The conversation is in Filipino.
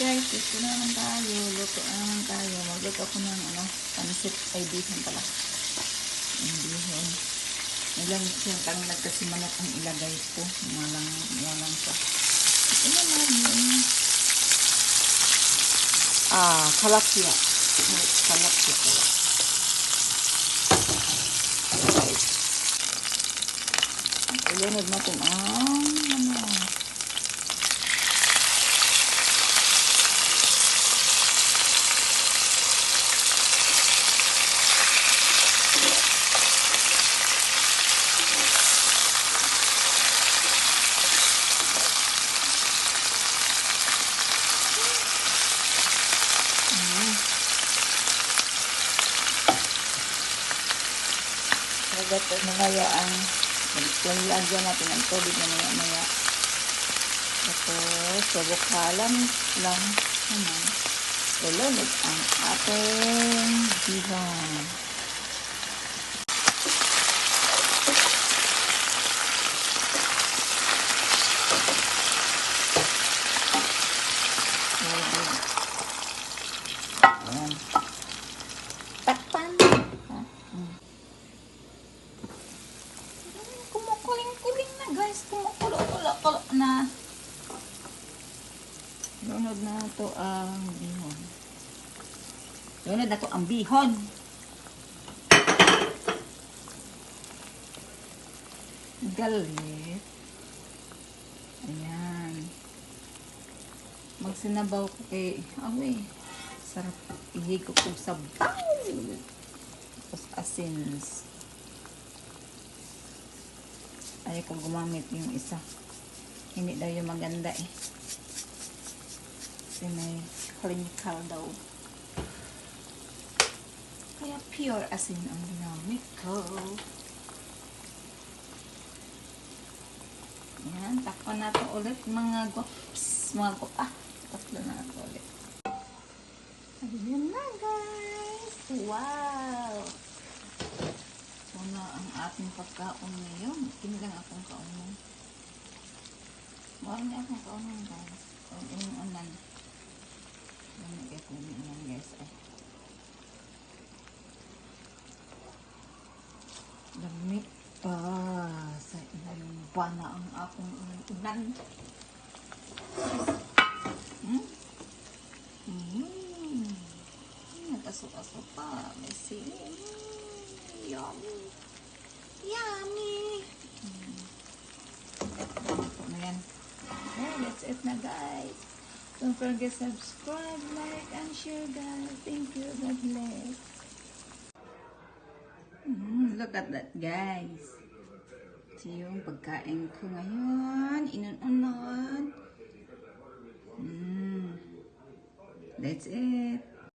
guys, gusto na naman tayo. Luto na naman tayo. Magluto ako ng pansit ay bihon pala. Bihon. Ilang siyang tanglad kasi manok ang ilagay ko. Walang sa. Ito naman yung kalapya. Kalapya pala. Right. Ilunod natin mamaya ang lagyan natin ang tubig na maya. Tapos, sabukalan lang naman. Ilunod ang ating bihon. Ayan. Takpan. Kumukuling-kuling na guys. Kumukulo-kulo na. Lunod na ito ang bihon. Lunod na ito ang bihon. Galit. Ayan. Magsinabaw ko kay sarap ihigop ko sa tapos asins. Ayaw ko gumamit yung isa. Hindi daw yung maganda kasi may clinical daw. Kaya pure asin ang ginamit ko. Yan, takpan natin ulit mga guaps. Takpan natin ulit. Ayan na guys. Wow! Muna ang ating pagkaon ngayon. Kinilang akong kaunon. Marami akong kaunon guys. Yung unan. Lamig ako yung unan guys. Lamig pa. Sa ilalim pa na ang akong unan. Nataso-aso pa. May sili. Yummy. Yummy. Okay, that's it na guys. Don't forget subscribe, like, and share guys. Thank you. God bless. Look at that guys. Ito yung pagkain ko ngayon. Inunan. That's it.